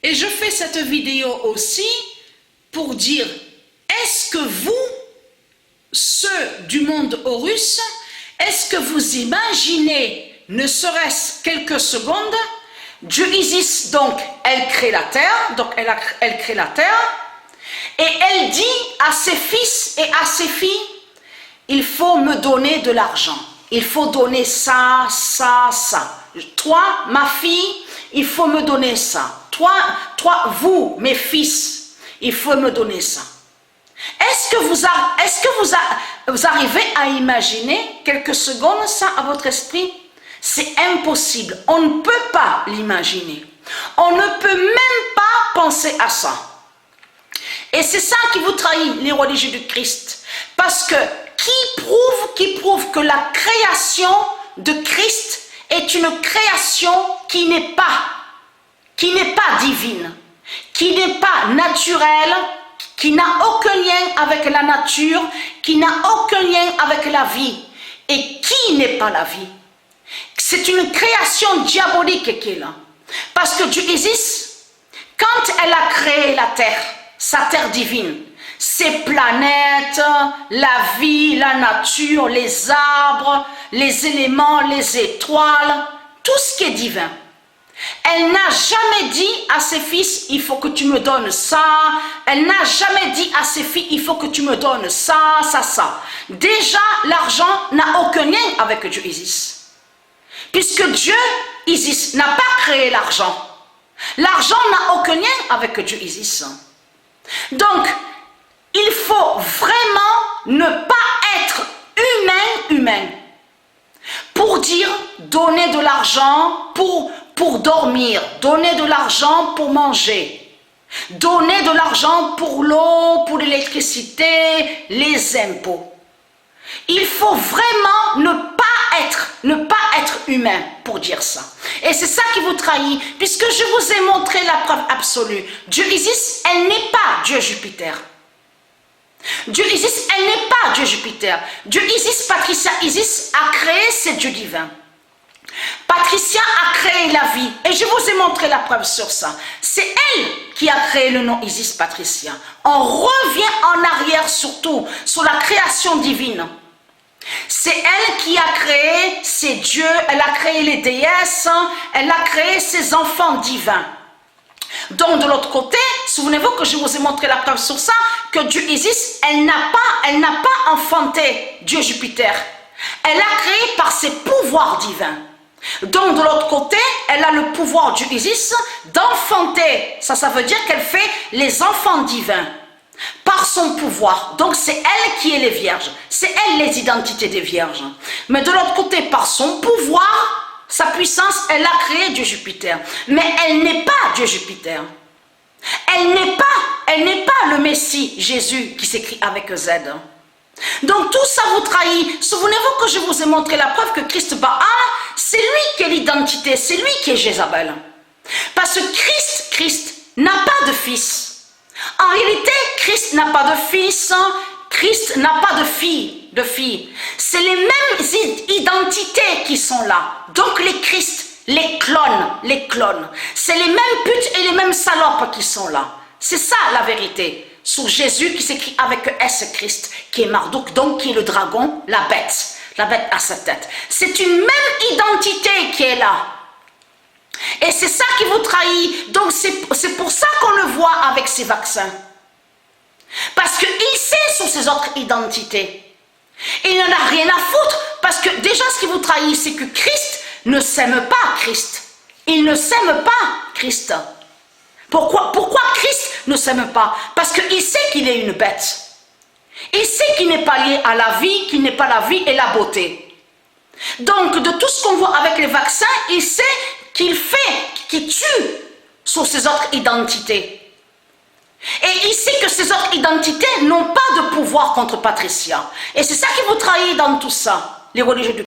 Et je fais cette vidéo aussi pour dire, est-ce que vous, ceux du monde Horus, est-ce que vous imaginez, ne serait-ce quelques secondes, Dieu Isis, donc, elle crée la terre, elle crée la terre, et elle dit à ses fils et à ses filles, il faut me donner de l'argent, il faut donner ça, ça, ça. Toi, ma fille, il faut me donner ça. Toi, vous, mes fils, il faut me donner ça. Est-ce que vous arrivez à imaginer quelques secondes ça à votre esprit? C'est impossible. On ne peut pas l'imaginer. On ne peut même pas penser à ça. Et c'est ça qui vous trahit, les religieux du Christ. Parce que qui prouve que la création de Christ est une création qui n'est pas divine, qui n'est pas naturelle, qui n'a aucun lien avec la nature, qui n'a aucun lien avec la vie. Et qui n'est pas la vie? C'est une création diabolique qui est là. Parce que Dieu Isis, quand elle a créé la terre, sa terre divine, ses planètes, la vie, la nature, les arbres, les éléments, les étoiles, tout ce qui est divin. Elle n'a jamais dit à ses fils, il faut que tu me donnes ça. Elle n'a jamais dit à ses filles, il faut que tu me donnes ça, ça, ça. Déjà, l'argent n'a aucun lien avec Dieu Isis. Puisque Dieu Isis n'a pas créé l'argent. L'argent n'a aucun lien avec Dieu Isis. Donc, il faut vraiment ne pas être humain pour dire donner de l'argent pour dormir, donner de l'argent pour manger, donner de l'argent pour l'eau, pour l'électricité, les impôts. Il faut vraiment ne pas être humain pour dire ça. Et c'est ça qui vous trahit, puisque je vous ai montré la preuve absolue. Dieu Isis, elle n'est pas Dieu Jupiter. Dieu Isis, elle n'est pas Dieu Jupiter. Dieu Isis, Patricia Isis a créé ces dieux divins. Patricia a créé la vie. Et je vous ai montré la preuve sur ça. C'est elle qui a créé le nom Isis Patricia. On revient en arrière surtout sur la création divine. C'est elle qui a créé ces dieux, elle a créé les déesses, elle a créé ses enfants divins. Donc de l'autre côté, souvenez-vous que je vous ai montré la preuve sur ça, que Dieu Isis, elle n'a pas enfanté Dieu Jupiter. Elle a créé par ses pouvoirs divins. Donc de l'autre côté, elle a le pouvoir Dieu Isis d'enfanter. Ça veut dire qu'elle fait les enfants divins par son pouvoir. Donc c'est elle qui est les vierges. C'est elle les identités des vierges. Mais de l'autre côté, par son pouvoir, sa puissance, elle a créé Dieu Jupiter. Mais elle n'est pas Dieu Jupiter. Elle n'est pas le Messie, Jésus, qui s'écrit avec Z. Donc tout ça vous trahit. Souvenez-vous que je vous ai montré la preuve que Christ Baal, c'est lui qui est l'identité, c'est lui qui est Jézabel. Parce que Christ n'a pas de fils. En réalité, Christ n'a pas de fils, Christ n'a pas de fille. C'est les mêmes identités qui sont là. Donc les Christ, les clones. C'est les mêmes putes et les mêmes salopes qui sont là. C'est ça la vérité. Sur Jésus qui s'écrit avec S Christ, qui est Marduk, donc qui est le dragon, la bête à sa tête. C'est une même identité qui est là. Et c'est ça qui vous trahit. Donc c'est pour ça qu'on le voit avec ces vaccins. Parce qu'il sait sur ses autres identités. Et il n'en a rien à foutre. Parce que déjà ce qui vous trahit, c'est que Christ ne s'aime pas Christ. Il ne s'aime pas Christ. Pourquoi Christ ne s'aime pas? Parce qu'il sait qu'il est une bête. Il sait qu'il n'est pas lié à la vie, qu'il n'est pas la vie et la beauté. Donc de tout ce qu'on voit avec les vaccins, il sait qu'il tue sur ses autres identités. Et il sait que ces autres identités n'ont pas de pouvoir contre Patricia. Et c'est ça qui vous trahit dans tout ça, les religieux du